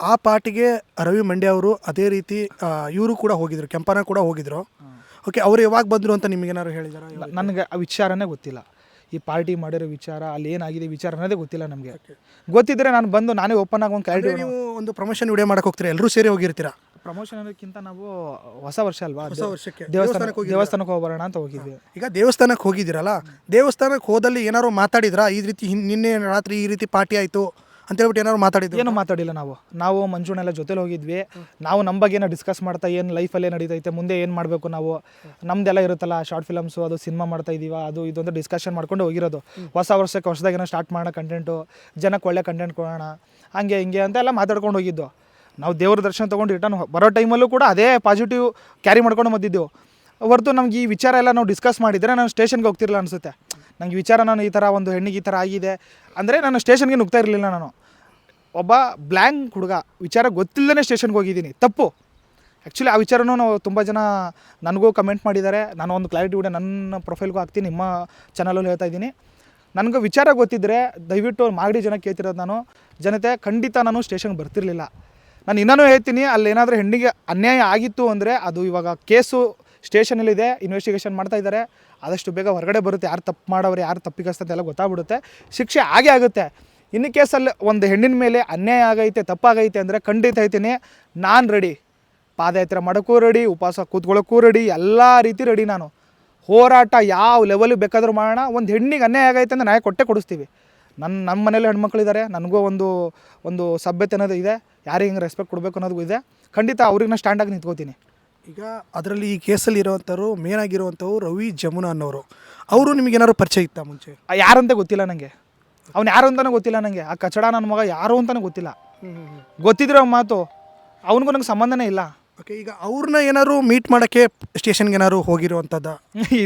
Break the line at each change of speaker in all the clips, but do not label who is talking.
ಆ ಪಾರ್ಟಿಗೆ ರವಿ ಮಂಡ್ಯ ಅವರು ಅದೇ ರೀತಿ ಇವರು ಕೂಡ ಹೋಗಿದ್ರು, ಕೆಂಪನ ಕೂಡ ಹೋಗಿದ್ರು. ಓಕೆ, ಅವ್ರು ಯಾವಾಗ ಬಂದರು ಅಂತ ನಿಮಗೇನಾದ್ರು ಹೇಳಿದಾರ?
ನನಗೆ ಆ ವಿಚಾರನೇ ಗೊತ್ತಿಲ್ಲ. ಈ ಪಾರ್ಟಿ ಮಾಡಿರೋ ವಿಚಾರ, ಅಲ್ಲಿ ಏನಾಗಿದೆ ವಿಚಾರ ಅನ್ನೋದೇ ಗೊತ್ತಿಲ್ಲ ನಮಗೆ. ಗೊತ್ತಿದ್ದರೆ ನಾನು ಬಂದು ನಾನೇ ಓಪನ್ ಆಗಿ ಒಂದು ಕ್ಲಾರಿಟಿ.
ನೀವು ಒಂದು ಪ್ರಮೋಷನ್ ವಿಡಿಯೋ ಮಾಡಕ್ಕೆ ಹೋಗ್ತೀರಾ, ಎಲ್ಲರೂ ಸೇರಿ ಹೋಗಿರ್ತೀರಾ?
ಪ್ರಮೋಷನ್ ಅನ್ನೋಕ್ಕಿಂತ ನಾವು ಹೊಸ ವರ್ಷ ಅಲ್ವಾ,
ಹೊಸ ವರ್ಷಕ್ಕೆ
ದೇವಸ್ಥಾನಕ್ಕೆ ಹೋಗೋಣ ಅಂತ ಹೋಗಿದ್ವಿ.
ಈಗ ದೇವಸ್ಥಾನಕ್ಕೆ ಹೋಗಿದ್ದೀರಲ್ಲ, ದೇವಸ್ಥಾನಕ್ಕೆ ಹೋದಲ್ಲಿ ಏನಾದ್ರು ಮಾತಾಡಿದ್ರಾ? ಈ ರೀತಿ ನಿನ್ನೆ ರಾತ್ರಿ ಈ ರೀತಿ ಪಾರ್ಟಿ ಆಯಿತು ಅಂತೇಳ್ಬಿಟ್ಟು ಏನಾದ್ರು ಮಾತಾಡಿದ್ರು?
ಏನು ಮಾತಾಡಿಲ್ಲ. ನಾವು ಮಂಜುನೆಲ್ಲ ಜೊತೆಲಿ ಹೋಗಿದ್ವಿ. ನಾವು ನಮ್ಮ ಬಗ್ಗೆ ಏನೋ ಡಿಸ್ಕಸ್ ಮಾಡ್ತಾ, ಏನು ಲೈಫಲ್ಲಿ ನಡೀತೈತೆ, ಮುಂದೆ ಏನು ಮಾಡಬೇಕು, ನಾವು ನಮ್ದೆಲ್ಲ ಇರುತ್ತಲ್ಲ, ಶಾರ್ಟ್ ಫಿಲಮ್ಸು, ಅದು ಸಿನಿಮಾ ಮಾಡ್ತಾ ಇದ್ದೀವ, ಅದು ಇದೊಂದು ಡಿಸ್ಕಷನ್ ಮಾಡ್ಕೊಂಡು ಹೋಗಿರೋದು. ಹೊಸ ವರ್ಷಕ್ಕೆ ಹೊಸದಾಗೇನೋ ಸ್ಟಾರ್ಟ್ ಮಾಡೋಣ ಕಂಟೆಂಟು, ಜನಕ್ಕೆ ಒಳ್ಳೆ ಕಂಟೆಂಟ್ ಕೊಡೋಣ, ಹಂಗೆ ಹಿಂಗೆ ಅಂತ ಎಲ್ಲ ಮಾತಾಡ್ಕೊಂಡು ಹೋಗಿದ್ದು. ನಾವು ದೇವ್ರ ದರ್ಶನ ತೊಗೊಂಡು ರಿಟರ್ನ್ ಬರೋ ಟೈಮಲ್ಲೂ ಕೂಡ ಅದೇ ಪಾಸಿಟಿವ್ ಕ್ಯಾರಿ ಮಾಡ್ಕೊಂಡು ಬಂದಿದ್ದೆವು ಹೊರತು ನಮ್ಗೆ ಈ ವಿಚಾರ ಎಲ್ಲ ನಾವು ಡಿಸ್ಕಸ್ ಮಾಡಿದರೆ ನಾನು ಸ್ಟೇಷನ್ಗೆ ಹೋಗ್ತಿರಲಿಲ್ಲ ಅನಿಸುತ್ತೆ. ನನಗೆ ವಿಚಾರ, ನಾನು ಈ ಥರ ಒಂದು ಹೆಣ್ಣಿಗೆ ಈ ಥರ ಆಗಿದೆ ಅಂದರೆ ನಾನು ಸ್ಟೇಷನ್ಗೆ ನುಗ್ತಾ ಇರಲಿಲ್ಲ. ನಾನು ಒಬ್ಬ ಬ್ಲ್ಯಾಂಕ್ ಹುಡುಗ, ವಿಚಾರ ಗೊತ್ತಿಲ್ಲದೇ ಸ್ಟೇಷನ್ಗೆ ಹೋಗಿದ್ದೀನಿ, ತಪ್ಪು. ಆ್ಯಕ್ಚುಲಿ ಆ ವಿಚಾರನೂ ನಾವು ತುಂಬ ಜನ ನನಗೂ ಕಮೆಂಟ್ ಮಾಡಿದ್ದಾರೆ. ನಾನು ಒಂದು ಕ್ಲಾರಿಟಿ ವಿಡಿಯೋ ನನ್ನ ಪ್ರೊಫೈಲ್ಗೂ ಹಾಕ್ತೀನಿ, ನಿಮ್ಮ ಚಾನಲಲ್ಲಿ ಹೇಳ್ತಾ ಇದ್ದೀನಿ. ನನಗೂ ವಿಚಾರ ಗೊತ್ತಿದ್ದರೆ ದಯವಿಟ್ಟು ಮಾಗಡಿ ಜನ ಕೇಳ್ತಿರೋದು, ನಾನು ಜನತೆ ಖಂಡಿತ ನಾನು ಸ್ಟೇಷನ್ಗೆ ಬರ್ತಿರಲಿಲ್ಲ. ನಾನು ಇನ್ನೂ ಹೇಳ್ತೀನಿ, ಅಲ್ಲಿ ಏನಾದರೂ ಹೆಣ್ಣಿಗೆ ಅನ್ಯಾಯ ಆಗಿತ್ತು ಅಂದರೆ ಅದು ಇವಾಗ ಕೇಸು ಸ್ಟೇಷನಲ್ಲಿದೆ, ಇನ್ವೆಸ್ಟಿಗೇಷನ್ ಮಾಡ್ತಾ ಇದ್ದಾರೆ. ಆದಷ್ಟು ಬೇಗ ಹೊರಗಡೆ ಬರುತ್ತೆ, ಯಾರು ತಪ್ಪು ಮಾಡೋರು, ಯಾರು ತಪ್ಪಿಗಸ್ತಂತೆ ಎಲ್ಲ ಗೊತ್ತಾಗ್ಬಿಡುತ್ತೆ, ಶಿಕ್ಷೆ ಆಗೇ ಆಗುತ್ತೆ. ಇನ್ನು ಕೇಸಲ್ಲಿ ಒಂದು ಹೆಣ್ಣಿನ ಮೇಲೆ ಅನ್ಯಾಯ ಆಗೈತೆ, ತಪ್ಪಾಗೈತೆ ಅಂದರೆ ಖಂಡಿತ ಹೇಳ್ತೀನಿ, ನಾನು ರೆಡಿ. ಪಾದಯಾತ್ರೆ ಮಾಡೋಕ್ಕೂ ರೆಡಿ, ಉಪವಾಸ ಕೂತ್ಕೊಳ್ಳೋಕ್ಕೂ ರೆಡಿ, ಎಲ್ಲ ರೀತಿ ರೆಡಿ. ನಾನು ಹೋರಾಟ ಯಾವ ಲೆವೆಲಿಗೆ ಬೇಕಾದರೂ ಮಾಡೋಣ. ಒಂದು ಹೆಣ್ಣಿಗೆ ಅನ್ಯಾಯ ಆಗೈತೆ ಅಂದರೆ ನ್ಯಾಯ ಕೊಡಿಸ್ತೀವಿ. ನಮ್ಮ ಮನೇಲಿ ಹೆಣ್ಮಕ್ಳಿದ್ದಾರೆ, ನನಗೂ ಒಂದು ಸಭ್ಯತೆ ಅನ್ನೋದು ಇದೆ, ಯಾರಿಗೆ ಹಿಂಗೆ ರೆಸ್ಪೆಕ್ಟ್ ಕೊಡಬೇಕು ಅನ್ನೋದು ಇದೆ. ಖಂಡಿತ ಅವ್ರಿಗೆ ನಾನು ಸ್ಟ್ಯಾಂಡಾಗಿ ನಿಂತ್ಕೋತೀನಿ.
ಈಗ ಅದರಲ್ಲಿ ಈ ಕೇಸಲ್ಲಿ ಇರೋವಂಥವ್ರು ಮೇನ್ ಆಗಿರುವಂಥವ್ರು ರವಿ ಜಮುನಾ ಅನ್ನೋರು. ಅವರು ನಿಮಗೇನಾದ್ರು ಪರಿಚಯ ಇತ್ತಾ ಮುಂಚೆ?
ಯಾರಂತ ಗೊತ್ತಿಲ್ಲ ನನಗೆ, ಅವ್ನು ಯಾರು ಅಂತಲೂ ಗೊತ್ತಿಲ್ಲ ನನಗೆ. ಆ ಕಚಡ ನನ್ನ ಮಗ ಯಾರು ಅಂತಲೂ ಗೊತ್ತಿಲ್ಲ. ಗೊತ್ತಿದ್ರೆ ಮಾತು, ಅವನಿಗೂ ನನಗೆ ಸಂಬಂಧನೇ ಇಲ್ಲ.
ಓಕೆ, ಈಗ ಅವ್ರನ್ನ ಏನಾದ್ರು ಮೀಟ್ ಮಾಡೋಕ್ಕೆ ಸ್ಟೇಷನ್ಗೆ ಏನಾದ್ರು ಹೋಗಿರುವಂಥದ್ದು?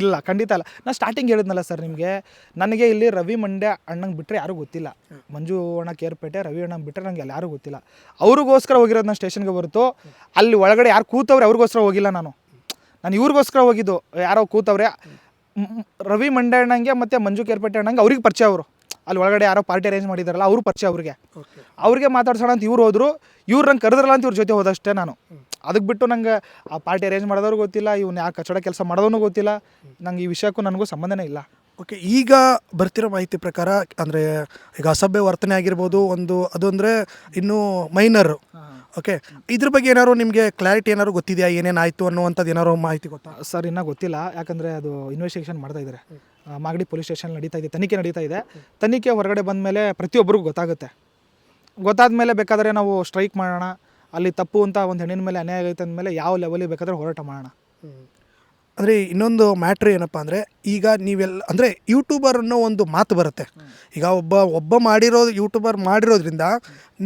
ಇಲ್ಲ, ಖಂಡಿತ ಅಲ್ಲ. ನಾನು ಸ್ಟಾರ್ಟಿಂಗ್ ಹೇಳಿದ್ನಲ್ಲ ಸರ್ ನಿಮಗೆ, ನನಗೆ ಇಲ್ಲಿ ರವಿ ಮಂಡ್ಯ ಅಣ್ಣಂಗೆ ಬಿಟ್ಟರೆ ಯಾರೂ ಗೊತ್ತಿಲ್ಲ. ಮಂಜು ಅಣ್ಣ ಕೇರ್ಪೇಟೆ, ರವಿ ಅಣ್ಣಂಗೆ ಬಿಟ್ಟರೆ ನನಗೆ ಅಲ್ಲಿ ಯಾರೂ ಗೊತ್ತಿಲ್ಲ. ಅವ್ರಿಗೋಸ್ಕರ ಹೋಗಿರೋದು ನಾನು ಸ್ಟೇಷನ್ಗೆ ಹೊರತು ಅಲ್ಲಿ ಒಳಗಡೆ ಯಾರು ಕೂತವ್ರೆ ಅವ್ರಿಗೋಸ್ಕರ ಹೋಗಿಲ್ಲ. ನಾನು ಇವ್ರಿಗೋಸ್ಕರ ಹೋಗಿದ್ದು. ಯಾರೋ ಕೂತವ್ರೆ, ರವಿ ಮಂಡ್ಯ ಅಣ್ಣಂಗೆ ಮತ್ತು ಮಂಜು ಕೇರ್ಪೇಟೆ ಅಣ್ಣಂಗೆ ಅವ್ರಿಗೆ ಪರಿಚಯ. ಅವರು ಅಲ್ಲಿ ಒಳಗಡೆ ಯಾರೋ ಪಾರ್ಟಿ ಅರೇಂಜ್ ಮಾಡಿದಾರಲ್ಲ, ಅವ್ರು ಪರಿಚಯ. ಅವ್ರಿಗೆ ಮಾತಾಡ್ಸೋಣ ಅಂತ ಇವ್ರು ಹೋದರು. ಇವ್ರು ನಂಗೆ ಕರೆದ್ರಲ್ಲ ಅಂತ ಇವ್ರ ಜೊತೆ ಹೋದಷ್ಟೇ ನಾನು. ಅದಕ್ಕೆ ಬಿಟ್ಟು ನಂಗೆ ಆ ಪಾರ್ಟಿ ಅರೇಂಜ್ ಮಾಡೋದವ್ರು ಗೊತ್ತಿಲ್ಲ, ಇವ್ನು ಯಾಕೆ ಕಚಡ ಕೆಲಸ ಮಾಡೋದೂ ಗೊತ್ತಿಲ್ಲ. ನಂಗೆ ಈ ವಿಷಯಕ್ಕೂ ನನಗೂ ಸಂಬಂಧನೇ ಇಲ್ಲ.
ಓಕೆ, ಈಗ ಬರ್ತಿರೋ ಮಾಹಿತಿ ಪ್ರಕಾರ ಅಂದರೆ ಈಗ ಅಸಭ್ಯ ವರ್ತನೆ ಆಗಿರ್ಬೋದು ಅದು ಅಂದರೆ ಇನ್ನೂ ಮೈನರು. ಓಕೆ, ಇದ್ರ ಬಗ್ಗೆ ಏನಾದ್ರು ನಿಮಗೆ ಕ್ಲಾರಿಟಿ ಏನಾದ್ರು ಗೊತ್ತಿದೆಯಾ, ಏನೇನಾಯಿತು ಅನ್ನುವಂಥದ್ದು ಏನಾದ್ರು ಮಾಹಿತಿ ಗೊತ್ತಾ?
ಸರ್ ಇನ್ನೂ ಗೊತ್ತಿಲ್ಲ, ಯಾಕಂದರೆ ಅದು ಇನ್ವೆಸ್ಟಿಗೇಷನ್ ಮಾಡ್ತಾ ಇದ್ದಾರೆ. ಮಾಗಡಿ ಪೊಲೀಸ್ ಸ್ಟೇಷನ್ ನಡೀತಾ ಇದೆ, ತನಿಖೆ ನಡೀತಾ ಇದೆ. ತನಿಖೆ ಹೊರಗಡೆ ಬಂದ ಮೇಲೆ ಪ್ರತಿಯೊಬ್ಬರಿಗೂ ಗೊತ್ತಾಗುತ್ತೆ. ಗೊತ್ತಾದ ಮೇಲೆ ಬೇಕಾದರೆ ನಾವು ಸ್ಟ್ರೈಕ್ ಮಾಡೋಣ. ಅಲ್ಲಿ ತಪ್ಪು ಅಂತ ಒಂದು ಹೆಣ್ಣಿನ ಮೇಲೆ ಅನ್ಯಾಯ ಆಗೈತೆ ಅಂದಮೇಲೆ ಯಾವ ಲೆವೆಲಿಗೆ ಬೇಕಾದರೆ ಹೋರಾಟ ಮಾಡೋಣ.
ಅಂದರೆ ಇನ್ನೊಂದು ಮ್ಯಾಟ್ರ್ ಏನಪ್ಪ ಅಂದರೆ, ಈಗ ನೀವೆಲ್ಲ ಅಂದರೆ ಯೂಟ್ಯೂಬರ್ ಅನ್ನೋ ಒಂದು ಮಾತು ಬರುತ್ತೆ. ಈಗ ಒಬ್ಬ ಯೂಟ್ಯೂಬರ್ ಮಾಡಿರೋದ್ರಿಂದ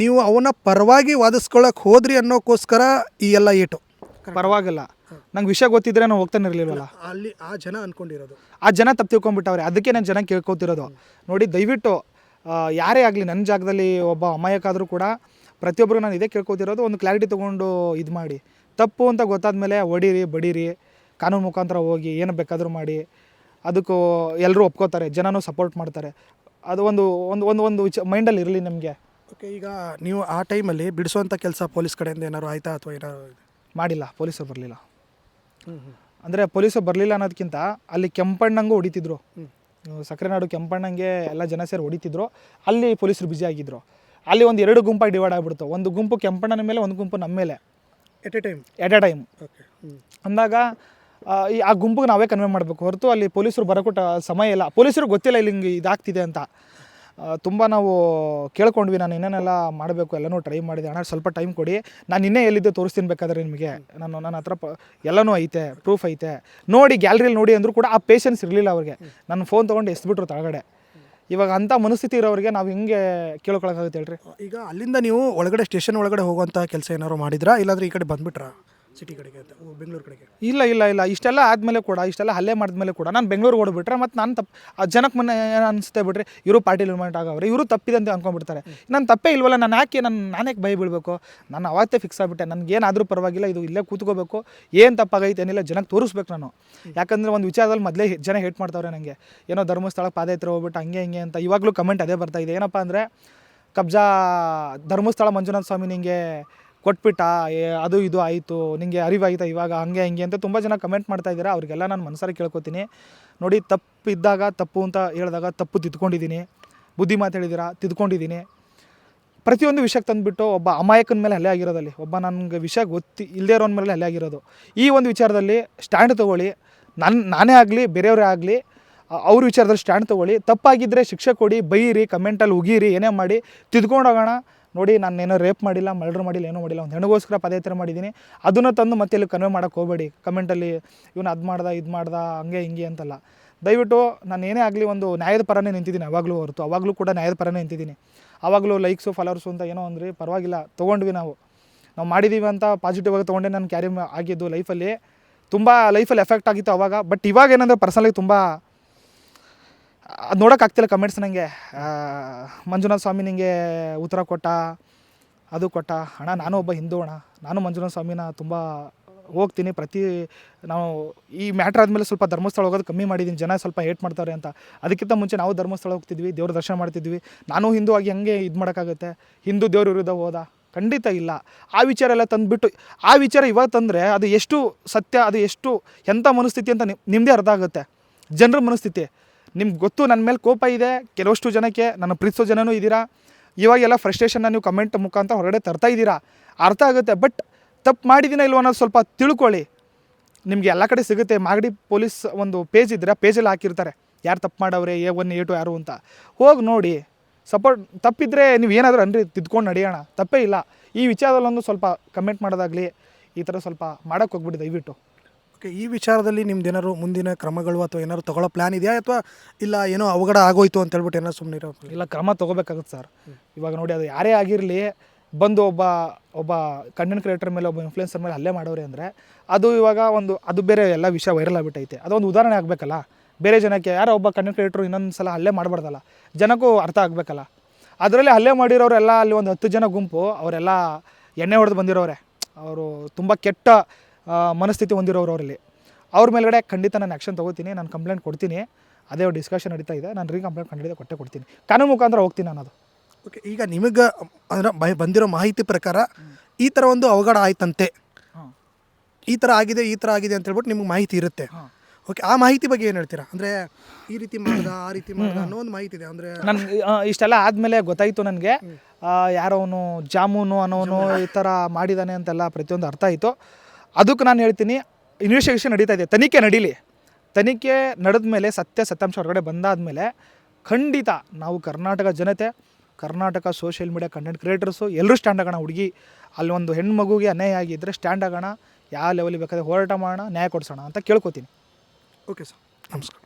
ನೀವು ಅವನ ಪರವಾಗಿ ವಾದಿಸ್ಕೊಳ್ಳೋಕೆ ಹೋದ್ರಿ ಅನ್ನೋಕ್ಕೋಸ್ಕರ ಈ ಎಲ್ಲ ಏಟು.
ಪರವಾಗಿಲ್ಲ, ನಂಗೆ ವಿಷಯ ಗೊತ್ತಿದ್ರೆ ನಾವು ಹೋಗ್ತಾನೆ ಇರಲಿಲ್ವಲ್ಲ.
ಅಲ್ಲಿ ಆ ಜನ ಅಂದ್ಕೊಂಡಿರೋದು,
ಆ ಜನ ತಪ್ಪು ತಿಳ್ಕೊಂಡ್ಬಿಟ್ಟವ್ರೆ. ಅದಕ್ಕೆ ನಾನು ಜನ ಕೇಳ್ಕೊತಿರೋದು, ನೋಡಿ ದಯವಿಟ್ಟು ಯಾರೇ ಆಗಲಿ ನನ್ನ ಜಾಗದಲ್ಲಿ ಒಬ್ಬ ಅಮಾಯಕಾದರೂ ಕೂಡ ಪ್ರತಿಯೊಬ್ಬರು ನಾನು ಇದೇ ಕೇಳ್ಕೊತಿರೋದು, ಒಂದು ಕ್ಲಾರಿಟಿ ತೊಗೊಂಡು ಇದು ಮಾಡಿ. ತಪ್ಪು ಅಂತ ಗೊತ್ತಾದ್ಮೇಲೆ ಹೊಡೀರಿ, ಬಡೀರಿ, ಕಾನೂನು ಮುಖಾಂತರ ಹೋಗಿ ಏನು ಬೇಕಾದರೂ ಮಾಡಿ. ಅದಕ್ಕೂ ಎಲ್ಲರೂ ಒಪ್ಕೋತಾರೆ, ಜನನೂ ಸಪೋರ್ಟ್ ಮಾಡ್ತಾರೆ. ಅದು ಒಂದು ಮೈಂಡಲ್ಲಿ ಇರಲಿ ನಮಗೆ.
ಓಕೆ, ಈಗ ನೀವು ಆ ಟೈಮಲ್ಲಿ ಬಿಡಿಸುವಂಥ ಕೆಲಸ ಪೊಲೀಸ್ ಕಡೆಯಿಂದ ಏನಾದ್ರು ಆಯಿತಾ ಅಥವಾ ಏನಾದ್ರು?
ಮಾಡಿಲ್ಲ, ಪೊಲೀಸರು ಬರಲಿಲ್ಲ. ಅಂದರೆ ಪೊಲೀಸರು ಬರಲಿಲ್ಲ ಅನ್ನೋದಕ್ಕಿಂತ ಅಲ್ಲಿ ಕೆಂಪಣ್ಣಂಗೂ ಹೊಡಿತಿದ್ರು. ಸಕ್ಕರೆನಾಡು ಕೆಂಪಣ್ಣಂಗೆ ಎಲ್ಲ ಜನ ಸೇರಿ ಹೊಡಿತಿದ್ರು. ಅಲ್ಲಿ ಪೊಲೀಸರು ಬ್ಯುಸಿ ಆಗಿದ್ದರು. ಅಲ್ಲಿ ಒಂದು 2 ಗುಂಪಾಗಿ ಡಿವೈಡ್ ಆಗಿಬಿಡ್ತು. ಒಂದು ಗುಂಪು ಕೆಂಪಣ್ಣನ ಮೇಲೆ, ಒಂದು ಗುಂಪು ನಮ್ಮ ಮೇಲೆ. ಎಟ್ ಎ ಟೈಮ್ ಅಂದಾಗ ಆ ಗುಂಪಿಗೆ ನಾವೇ ಕನ್ವೆ ಮಾಡಬೇಕು ಹೊರತು ಅಲ್ಲಿ ಪೊಲೀಸರು ಬರೋಕೊಟ್ಟ ಸಮಯ ಇಲ್ಲ. ಪೊಲೀಸರು ಗೊತ್ತಿಲ್ಲ ಇಲ್ಲಿ ಹಿಂಗೆ ಇದಾಗ್ತಿದೆ ಅಂತ. ತುಂಬ ನಾವು ಕೇಳ್ಕೊಂಡ್ವಿ. ನಾನು ಇನ್ನೇನೆಲ್ಲ ಮಾಡಬೇಕು, ಎಲ್ಲನೂ ಟ್ರೈ ಮಾಡಿದೆ. ಅಣ್ಣ ಸ್ವಲ್ಪ ಟೈಮ್ ಕೊಡಿ, ನಾನು ಇನ್ನೇ ಎಲ್ಲಿದ್ದೆ ತೋರಿಸ್ತೀನಿ ಬೇಕಾದ್ರೆ ನಿಮಗೆ. ನನ್ನ ಹತ್ರ ಎಲ್ಲನೂ ಐತೆ, ಪ್ರೂಫ್ ಐತೆ, ನೋಡಿ ಗ್ಯಾಲರಿಯಲ್ಲಿ ನೋಡಿ ಅಂದರೂ ಕೂಡ ಆ ಪೇಷನ್ಸ್ ಇರಲಿಲ್ಲ ಅವ್ರಿಗೆ. ನನ್ನ ಫೋನ್ ತೊಗೊಂಡು ಎಸ್ಬಿಟ್ರು ತಳಗಡೆ. ಇವಾಗ ಅಂಥ ಮನಸ್ಥಿತಿ ಇರೋರಿಗೆ ನಾವು ಹಿಂಗೆ ಕೇಳ್ಕೊಳಕ್ಕಾಗುತ್ತೆ ಹೇಳ್ರಿ?
ಈಗ ಅಲ್ಲಿಂದ ನೀವು ಒಳಗಡೆ ಸ್ಟೇಷನ್ ಒಳಗಡೆ ಹೋಗುವಂಥ ಕೆಲಸ ಏನಾದ್ರು ಮಾಡಿದ್ರಾ, ಇಲ್ಲಾಂದ್ರೆ ಈ ಕಡೆ ಬಂದುಬಿಟ್ರಾ ಸಿಟಿ ಕಡೆಗೆ ಅಂತ, ಬೆಂಗಳೂರು ಕಡೆಗೆ?
ಇಲ್ಲ, ಇಷ್ಟೆಲ್ಲ ಆದಮೇಲೆ ಕೂಡ, ಇಷ್ಟೆಲ್ಲ ಹಲ್ಲೆ ಮಾಡಿದ್ಮೇಲೆ ಕೂಡ ನಾನು ಬೆಂಗಳೂರಿಗೆ ಓಡಿಬಿಟ್ರೆ ಮತ್ತು ನಾನು ತಪ್ಪು ಆ ಜನಕ್ಕೆ ಮೊನ್ನೆ ಏನು ಅನಿಸುತ್ತೆ ಬಿಡ್ರಿ, ಇವರು ಪಾರ್ಟಿ ಲಿಮೆಂಟ್ ಆಗವ್ರೆ, ಇವರು ತಪ್ಪಿದೆ ಅಂತ ಅಂದ್ಕೊಂಡ್ಬಿಡ್ತಾರೆ. ನಾನು ತಪ್ಪೇ ಇಲ್ವಲ್ಲ, ನಾನು ಯಾಕೆ ಭಯ ಬೀಳಬೇಕು? ನಾನು ಅವತ್ತೇ ಫಿಕ್ಸ್ ಆಗಿಬಿಟ್ಟೆ, ನನಗೇನಾದರೂ ಪರವಾಗಿಲ್ಲ, ಇದು ಇಲ್ಲೇ ಕೂತ್ಕೋಬೇಕು, ಏನು ತಪ್ಪಾಗೈತೆ ಏನಿಲ್ಲ ಜನಕ್ಕೆ ತೋರಿಸ್ಬೇಕು ನಾನು. ಯಾಕಂದರೆ ಒಂದು ವಿಚಾರದಲ್ಲಿ ಮೊದಲೇ ಜನ ಹೇಟ್ ಮಾಡ್ತಾವ್ರೆ ನನಗೆ, ಏನೋ ಧರ್ಮಸ್ಥಳಕ್ಕೆ ಪಾದಯಾತ್ರೆ ಹೋಗ್ಬಿಟ್ಟು ಹಂಗೆ ಹಿಂಗೆ ಅಂತ. ಇವಾಗಲೂ ಕಮೆಂಟ್ ಅದೇ ಬರ್ತಾಯಿದೆ. ಏನಪ್ಪ ಅಂದರೆ ಕಬ್ಜಾ ಧರ್ಮಸ್ಥಳ ಮಂಜುನಾಥ ಸ್ವಾಮಿ ನಿಂಗೆ ಕೊಟ್ಬಿಟ್ಟ, ಅದು ಇದು ಆಯಿತು, ನಿಂಗೆ ಅರಿವಾಯ್ತಾ ಇವಾಗ ಹಂಗೆ ಹಿಂಗೆ ಅಂತ ತುಂಬ ಜನ ಕಮೆಂಟ್ ಮಾಡ್ತಾ ಇದ್ದೀರಾ. ಅವ್ರಿಗೆಲ್ಲ ನಾನು ಮನಸಾರಿ ಕೇಳ್ಕೊತೀನಿ. ನೋಡಿ, ತಪ್ಪು ಇದ್ದಾಗ ತಪ್ಪು ಅಂತ ಹೇಳಿದಾಗ ತಪ್ಪು ತಿದ್ಕೊಂಡಿದ್ದೀನಿ, ಬುದ್ಧಿ ಮಾತು ಹೇಳಿದ್ದೀರಾ, ತಿದ್ಕೊಂಡಿದ್ದೀನಿ. ಪ್ರತಿಯೊಂದು ವಿಷಯಕ್ಕೆ ತಂದುಬಿಟ್ಟು ಒಬ್ಬ ಅಮಾಯಕನ ಮೇಲೆ ಹಲ್ಲೆ ಆಗಿರೋದಲ್ಲಿ, ಒಬ್ಬ ನನಗೆ ವಿಷಯ ಇಲ್ಲದೇ ಇರೋನ ಮೇಲೆ ಹಲ್ಲೆ ಆಗಿರೋದು. ಈ ಒಂದು ವಿಚಾರದಲ್ಲಿ ಸ್ಟ್ಯಾಂಡ್ ತೊಗೊಳ್ಳಿ. ನಾನೇ ಆಗಲಿ ಬೇರೆಯವರೇ ಆಗಲಿ ಅವ್ರ ವಿಚಾರದಲ್ಲಿ ಸ್ಟ್ಯಾಂಡ್ ತೊಗೊಳ್ಳಿ. ತಪ್ಪಾಗಿದ್ದರೆ ಶಿಕ್ಷೆ ಕೊಡಿ, ಬೈರಿ, ಕಮೆಂಟಲ್ಲಿ ಉಗೀರಿ, ಏನೇ ಮಾಡಿ ತಿದ್ಕೊಂಡೋಗೋಣ. ನೋಡಿ, ನಾನೇನೋ ರೇಪ್ ಮಾಡಿಲ್ಲ, ಮರ್ಡರ್ ಮಾಡಿಲ್ಲ, ಏನೂ ಮಾಡಿಲ್ಲ. ಒಂದು ಹೆಣ್ಗೋಸ್ಕರ ಪದಯಾತ್ರೆ ಮಾಡಿದ್ದೀನಿ. ಅದನ್ನು ತಂದು ಮತ್ತೆ ಇಲ್ಲಿ ಕನ್ವೆ ಮಾಡೋಕ್ಕೆ ಹೋಗಬೇಡಿ ಕಮೆಂಟಲ್ಲಿ. ಇವನು ಅದು ಮಾಡ್ದ ಇದು ಮಾಡ್ದ ಹಂಗೆ ಹಿಂಗೆ ಅಂತಲ್ಲ. ದಯವಿಟ್ಟು ನಾನು ಏನೇ ಆಗಲಿ ಒಂದು ನ್ಯಾಯದ ಪರನೇ ನಿಂತಿದ್ದೀನಿ ಯಾವಾಗಲೂ ಹೊರತು. ಅವಾಗಲೂ ಕೂಡ ನ್ಯಾಯದ ಪರನೇ ನಿಂತಿದ್ದೀನಿ. ಆವಾಗಲೂ ಲೈಕ್ಸು ಫಾಲೋವರ್ಸು ಅಂತ ಏನೋ ಅಂದ್ರಿ, ಪರವಾಗಿಲ್ಲ, ತೊಗೊಂಡ್ವಿ. ನಾವು ಮಾಡಿದ್ದೀವಿ ಅಂತ ಪಾಸಿಟಿವ್ ಆಗಿ ತೊಗೊಂಡೆ ನಾನು ಕ್ಯಾರಿ ಆಗಿದ್ದು ಲೈಫಲ್ಲಿ. ತುಂಬ ಲೈಫಲ್ಲಿ ಎಫೆಕ್ಟ್ ಆಗಿತ್ತು ಆವಾಗ. ಬಟ್ ಇವಾಗ ಏನಂದರೆ ಪರ್ಸನಲಾಗಿ ತುಂಬ ಅದು ನೋಡೋಕ್ಕಾಗ್ತಿಲ್ಲ ಕಮೆಂಟ್ಸ್. ನನಗೆ ಮಂಜುನಾಥ ಸ್ವಾಮಿ ನಿಂಗೆ ಉತ್ತರ ಕೊಟ್ಟ, ಅದು ಕೊಟ್ಟ. ಅಣ್ಣ, ನಾನು ಒಬ್ಬ ಹಿಂದೂ ಅಣ್ಣ. ನಾನು ಮಂಜುನಾಥ ಸ್ವಾಮಿನ ತುಂಬ ಹೋಗ್ತೀನಿ. ನಾವು ಈ ಮ್ಯಾಟ್ರ್ ಆದಮೇಲೆ ಸ್ವಲ್ಪ ಧರ್ಮಸ್ಥಳ ಹೋಗೋದು ಕಮ್ಮಿ ಮಾಡಿದ್ದೀನಿ. ಜನ ಸ್ವಲ್ಪ ಹೇಟ್ ಮಾಡ್ತಾರೆ ಅಂತ. ಅದಕ್ಕಿಂತ ಮುಂಚೆ ನಾವು ಧರ್ಮಸ್ಥಳ ಹೋಗ್ತಿದ್ವಿ, ದೇವ್ರ ದರ್ಶನ ಮಾಡ್ತಿದ್ವಿ. ನಾನು ಹಿಂದೂ ಆಗಿ ಹಂಗೆ ಇದು ಮಾಡೋಕ್ಕಾಗುತ್ತೆ? ಹಿಂದೂ ದೇವ್ರ ವಿರುದ್ಧ ಹೋದ? ಖಂಡಿತ ಇಲ್ಲ. ಆ ವಿಚಾರ ಎಲ್ಲ ತಂದುಬಿಟ್ಟು ಆ ವಿಚಾರ ಇವಾಗ ತಂದರೆ ಅದು ಎಷ್ಟು ಸತ್ಯ, ಅದು ಎಷ್ಟು ಎಂಥ ಮನಸ್ಥಿತಿ ಅಂತ ನಿಮ್ಮದೇ ಅರ್ಥ ಆಗುತ್ತೆ. ಜನರ ಮನಸ್ಥಿತಿ ನಿಮ್ಗೆ ಗೊತ್ತು. ನನ್ನ ಮೇಲೆ ಕೋಪ ಇದೆ ಕೆಲವಷ್ಟು ಜನಕ್ಕೆ, ನನ್ನ ಪ್ರೀತಿಸೋ ಜನನೂ ಇದ್ದೀರಾ. ಇವಾಗೆಲ್ಲ ಫ್ರಸ್ಟ್ರೇಷನ್ನ ನೀವು ಕಮೆಂಟ್ ಮುಖಾಂತರ ಹೊರಗಡೆ ತರ್ತಾ ಇದ್ದೀರಾ, ಅರ್ಥ ಆಗುತ್ತೆ. ಬಟ್ ತಪ್ಪು ಮಾಡಿದ್ದೀನ ಇಲ್ವೋ ಅನ್ನೋದು ಸ್ವಲ್ಪ ತಿಳ್ಕೊಳ್ಳಿ. ನಿಮಗೆ ಎಲ್ಲ ಕಡೆ ಸಿಗುತ್ತೆ. ಮಾಗಡಿ ಪೊಲೀಸ್ ಒಂದು ಪೇಜ್ ಇದ್ದರೆ ಆ ಪೇಜಲ್ಲಿ ಹಾಕಿರ್ತಾರೆ ಯಾರು ತಪ್ಪು ಮಾಡವ್ರೆ, A1 A2 ಯಾರು ಅಂತ. ಹೋಗಿ ನೋಡಿ. ಸಪೋರ್ಟ್ ತಪ್ಪಿದ್ರೆ ನೀವು ಏನಾದರೂ ಅನ್ರಿ, ತಿದ್ಕೊಂಡು ನಡೆಯೋಣ, ತಪ್ಪೇ ಇಲ್ಲ. ಈ ವಿಚಾರದಲ್ಲೊಂದು ಸ್ವಲ್ಪ ಕಮೆಂಟ್ ಮಾಡೋದಾಗಲಿ ಈ ಥರ ಸ್ವಲ್ಪ ಮಾಡೋಕ್ಕೆ ಹೋಗ್ಬಿಡಿ ದಯವಿಟ್ಟು.
ಓಕೆ, ಈ ವಿಚಾರದಲ್ಲಿ ನಿಮ್ದೇನಾದ್ರು ಮುಂದಿನ ಕ್ರಮಗಳು ಅಥವಾ ಏನಾದ್ರು ತಗೊಳ್ಳೋ ಪ್ಲ್ಯಾನ್ ಇದೆಯಾ, ಅಥವಾ ಇಲ್ಲ ಏನೋ ಅವಘಡ ಆಗೋಯ್ತು ಅಂತ ಹೇಳ್ಬಿಟ್ಟು ಏನಾದ್ರು ಸುಮ್ಮನೆ ಇರೋ?
ಇಲ್ಲ, ಕ್ರಮ ತೊಗೋಬೇಕಾಗುತ್ತೆ ಸರ್. ಇವಾಗ ನೋಡಿ, ಅದು ಯಾರೇ ಆಗಿರಲಿ, ಬಂದು ಒಬ್ಬ ಕಂಟೆಂಟ್ ಕ್ರಿಯೇಟರ್ ಮೇಲೆ, ಒಬ್ಬ ಇನ್ಫ್ಲುಯೆನ್ಸರ್ ಮೇಲೆ ಹಲ್ಲೆ ಮಾಡೋರೆ ಅಂದರೆ ಅದು ಇವಾಗ ಅದು ಬೇರೆ ಎಲ್ಲ ವಿಷಯ ವೈರಲ್ ಆಗಿಬಿಟ್ಟೈತೆ. ಅದೊಂದು ಉದಾಹರಣೆ ಆಗಬೇಕಲ್ಲ ಬೇರೆ ಜನಕ್ಕೆ. ಯಾರೋ ಒಬ್ಬ ಕಂಟೆಂಟ್ ಕ್ರಿಯೇಟ್ರು ಇನ್ನೊಂದು ಸಲ ಹಲ್ಲೆ ಮಾಡಬಾರ್ದಲ್ಲ, ಜನಕ್ಕೂ ಅರ್ಥ ಆಗಬೇಕಲ್ಲ. ಅದರಲ್ಲಿ ಹಲ್ಲೆ ಮಾಡಿರೋರೆಲ್ಲ ಅಲ್ಲಿ ಒಂದು 10 ಜನ ಗುಂಪು, ಅವರೆಲ್ಲ ಎಣ್ಣೆ ಹೊಡೆದು ಬಂದಿರೋರೆ. ಅವರು ತುಂಬ ಕೆಟ್ಟ ಮನಸ್ಥಿತಿ ಹೊಂದಿರೋರು ಅವರಲ್ಲಿ. ಅವ್ರ ಮೇಲ್ಗಡೆ ಖಂಡಿತ ನಾನು ಆ್ಯಕ್ಷನ್ ತೊಗೋತೀನಿ, ನಾನು ಕಂಪ್ಲೇಂಟ್ ಕೊಡ್ತೀನಿ. ಅದೇ ಡಿಸ್ಕಷನ್ ನಡೀತಾ ಇದೆ. ನಾನು ಕಂಪ್ಲೇಂಟ್ ಖಂಡಿತ ಕೊಡ್ತೀನಿ, ಕಾನೂನು ಮುಖಾಂತರ ಹೋಗ್ತೀನಿ ನಾನು.
ಓಕೆ, ಈಗ ನಿಮಗೆ ಅಂದ್ರೆ ಬಂದಿರೋ ಮಾಹಿತಿ ಪ್ರಕಾರ ಈ ಥರ ಒಂದು ಅವಘಡ ಆಯ್ತಂತೆ, ಈ ಥರ ಆಗಿದೆ ಅಂತ ಹೇಳ್ಬಿಟ್ಟು ನಿಮ್ಗೆ ಮಾಹಿತಿ ಇರುತ್ತೆ. ಓಕೆ, ಆ ಮಾಹಿತಿ ಬಗ್ಗೆ ಏನು ಹೇಳ್ತೀರಾ? ಅಂದರೆ ಈ ರೀತಿ ಮಾಡ್ದ, ಆ ರೀತಿ ಮಾಡ್ದ ಅನ್ನೋ ಒಂದು ಮಾಹಿತಿ ಇದೆ. ಅಂದರೆ
ನಾನು ಇಷ್ಟೆಲ್ಲ ಆದಮೇಲೆ ಗೊತ್ತಾಯಿತು ನನಗೆ, ಯಾರೋ ಅವನು ಜಾಮೂನು ಅನ್ನೋನು ಈ ಥರ ಮಾಡಿದ್ದಾನೆ ಅಂತೆಲ್ಲ ಪ್ರತಿಯೊಂದು ಅರ್ಥ ಆಯಿತು. ಅದಕ್ಕೆ ನಾನು ಹೇಳ್ತೀನಿ, ಇನ್ವೆಸ್ಟಿಗೇಷನ್ ನಡೀತಾ ಇದೆ, ತನಿಖೆ ನಡೀಲಿ. ತನಿಖೆ ನಡೆದ ಮೇಲೆ ಸತ್ಯಾಂಶ ಹೊರಗಡೆ ಬಂದಾದಮೇಲೆ ಖಂಡಿತ ನಾವು ಕರ್ನಾಟಕ ಜನತೆ, Karnataka social media content creators ಎಲ್ಲರೂ ಸ್ಟ್ಯಾಂಡ್ ಆಗೋಣ. ಹುಡುಗಿ ಅಲ್ಲಿ ಒಂದು ಹೆಣ್ಣು ಮಗುಗೆ ಅನ್ಯಾಯ ಆಗಿದ್ದರೆ ಸ್ಟ್ಯಾಂಡ್ ಆಗೋಣ. ಯಾವ ಲೆವೆಲಿಗೆ ಬೇಕಾದರೆ ಹೋರಾಟ ಮಾಡೋಣ, ನ್ಯಾಯ ಕೊಡಿಸೋಣ ಅಂತ ಕೇಳ್ಕೊತೀನಿ.
ಓಕೆ ಸರ್, ನಮಸ್ಕಾರ.